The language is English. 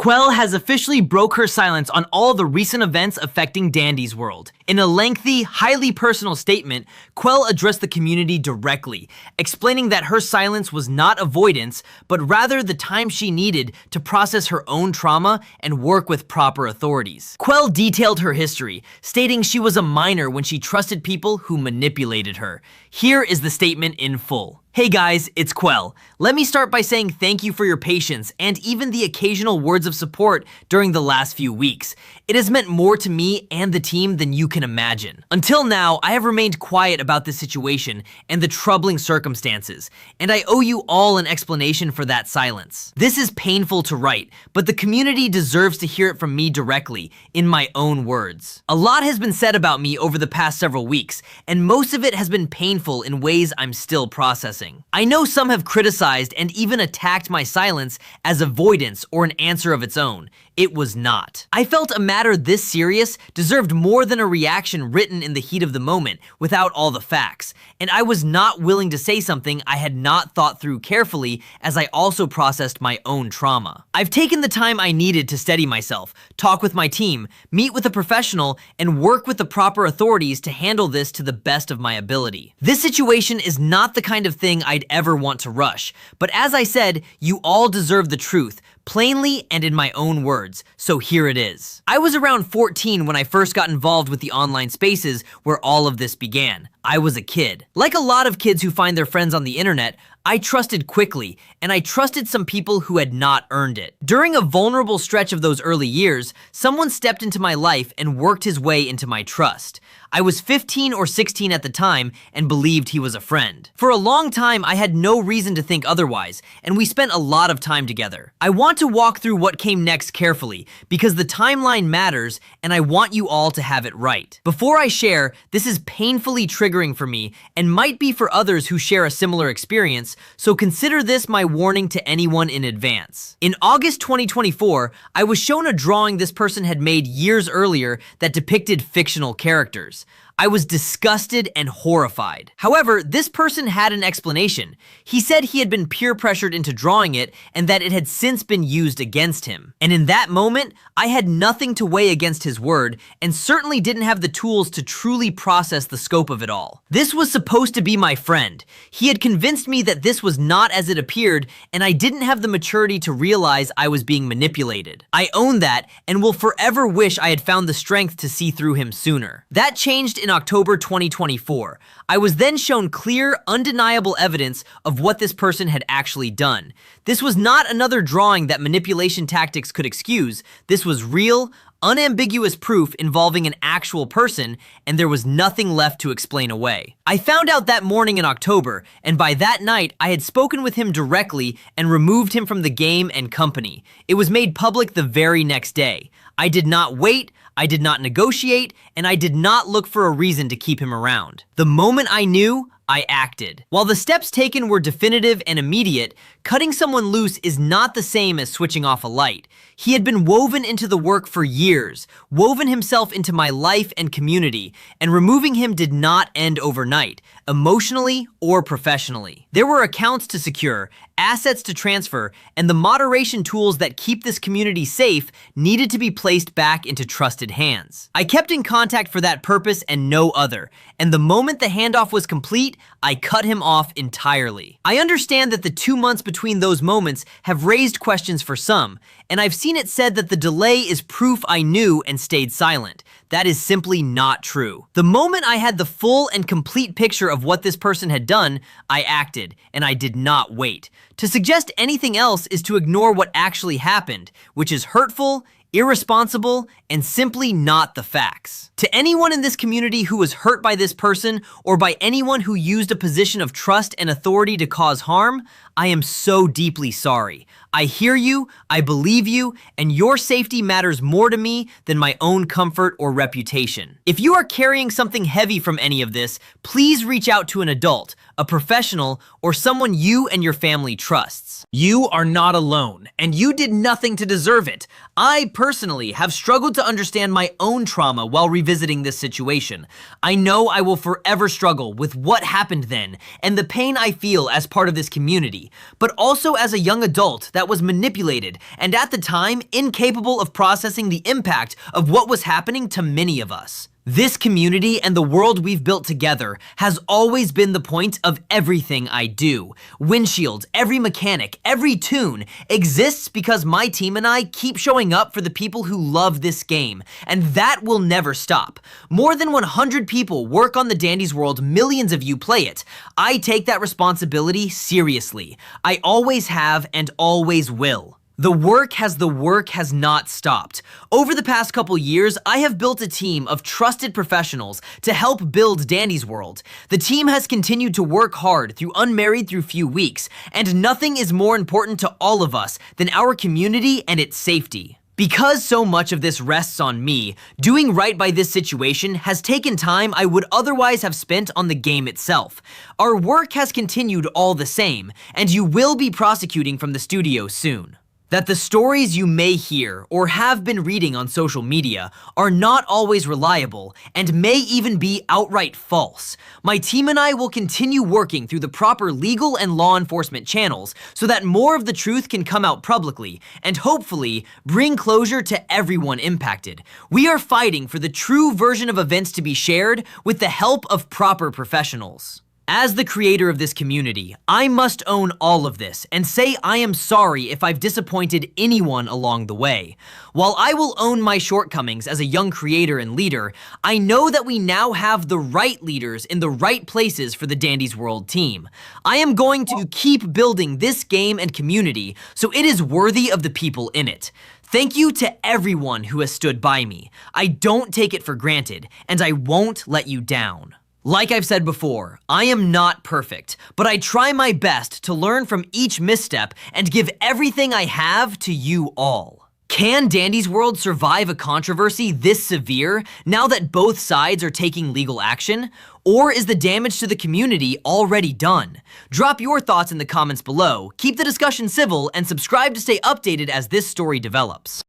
Qwel has officially broke her silence on all the recent events affecting Dandy's world. In a lengthy, highly personal statement, Qwel addressed the community directly, explaining that her silence was not avoidance, but rather the time she needed to process her own trauma and work with proper authorities. Qwel detailed her history, stating she was a minor when she trusted people who manipulated her. Here is the statement in full. Hey guys, it's Qwel. Let me start by saying thank you for your patience and even the occasional words of support during the last few weeks. It has meant more to me and the team than you can imagine. Until now, I have remained quiet about this situation and the troubling circumstances, and I owe you all an explanation for that silence. This is painful to write, but the community deserves to hear it from me directly, in my own words. A lot has been said about me over the past several weeks, and most of it has been painful in ways I'm still processing. I know some have criticized and even attacked my silence as avoidance or an answer of its own. It was not. I felt a matter this serious deserved more than a reaction written in the heat of the moment without all the facts, and I was not willing to say something I had not thought through carefully as I also processed my own trauma. I've taken the time I needed to steady myself, talk with my team, meet with a professional, and work with the proper authorities to handle this to the best of my ability. This situation is not the kind of thing I'd ever want to rush, but as I said, you all deserve the truth, plainly and in my own words, so here it is. I was around 14 when I first got involved with the online spaces where all of this began. I was a kid. Like a lot of kids who find their friends on the internet, I trusted quickly, and I trusted some people who had not earned it. During a vulnerable stretch of those early years, someone stepped into my life and worked his way into my trust. I was 15 or 16 at the time and believed he was a friend. For a long time, I had no reason to think otherwise, and we spent a lot of time together. I want to walk through what came next carefully, because the timeline matters, and I want you all to have it right. Before I share, this is painfully triggering for me, and might be for others who share a similar experience, so consider this my warning to anyone in advance. In August 2024, I was shown a drawing this person had made years earlier that depicted fictional characters. I was disgusted and horrified. However, this person had an explanation. He said he had been peer pressured into drawing it and that it had since been used against him. And in that moment, I had nothing to weigh against his word and certainly didn't have the tools to truly process the scope of it all. This was supposed to be my friend. He had convinced me that this was not as it appeared, and I didn't have the maturity to realize I was being manipulated. I own that and will forever wish I had found the strength to see through him sooner. That changed in October 2024. I was then shown clear, undeniable evidence of what this person had actually done. This was not another drawing that manipulation tactics could excuse. This was real, unambiguous proof involving an actual person, and there was nothing left to explain away. I found out that morning in October, and by that night, I had spoken with him directly and removed him from the game and company. It was made public the very next day. I did not wait, I did not negotiate, and I did not look for a reason to keep him around. The moment I knew, I acted. While the steps taken were definitive and immediate, cutting someone loose is not the same as switching off a light. He had been woven into the work for years, woven himself into my life and community, and removing him did not end overnight, emotionally or professionally. There were accounts to secure, assets to transfer, and the moderation tools that keep this community safe needed to be placed back into trusted hands. I kept in contact for that purpose and no other, and the moment the handoff was complete, I cut him off entirely. I understand that the 2 months between those moments have raised questions for some, and I've seen it said that the delay is proof I knew and stayed silent. That is simply not true. The moment I had the full and complete picture of what this person had done, I acted, and I did not wait. To suggest anything else is to ignore what actually happened, which is hurtful, irresponsible, and simply not the facts. To anyone in this community who was hurt by this person or by anyone who used a position of trust and authority to cause harm, I am so deeply sorry. I hear you, I believe you, and your safety matters more to me than my own comfort or reputation. If you are carrying something heavy from any of this, please reach out to an adult, a professional, or someone you and your family trusts. You are not alone, and you did nothing to deserve it. I personally have struggled to understand my own trauma while revisiting this situation. I know I will forever struggle with what happened then and the pain I feel as part of this community, but also as a young adult that was manipulated and at the time incapable of processing the impact of what was happening to many of us. This community and the world we've built together has always been the point of everything I do. Windshield, every mechanic, every tune exists because my team and I keep showing up for the people who love this game, and that will never stop. More than 100 people work on the Dandy's World, millions of you play it. I take that responsibility seriously. I always have and always will. The work has not stopped. Over the past couple years, I have built a team of trusted professionals to help build Dandy's World. The team has continued to work hard through unmarried through few weeks, and nothing is more important to all of us than our community and its safety. Because so much of this rests on me, doing right by this situation has taken time I would otherwise have spent on the game itself. Our work has continued all the same, and you will be prosecuting from the studio soon. That the stories you may hear or have been reading on social media are not always reliable and may even be outright false. My team and I will continue working through the proper legal and law enforcement channels so that more of the truth can come out publicly and hopefully bring closure to everyone impacted. We are fighting for the true version of events to be shared with the help of proper professionals. As the creator of this community, I must own all of this and say I am sorry if I've disappointed anyone along the way. While I will own my shortcomings as a young creator and leader, I know that we now have the right leaders in the right places for the Dandy's World team. I am going to keep building this game and community so it is worthy of the people in it. Thank you to everyone who has stood by me. I don't take it for granted, and I won't let you down. Like I've said before, I am not perfect, but I try my best to learn from each misstep and give everything I have to you all. Can Dandy's World survive a controversy this severe now that both sides are taking legal action? Or is the damage to the community already done? Drop your thoughts in the comments below, keep the discussion civil, and subscribe to stay updated as this story develops.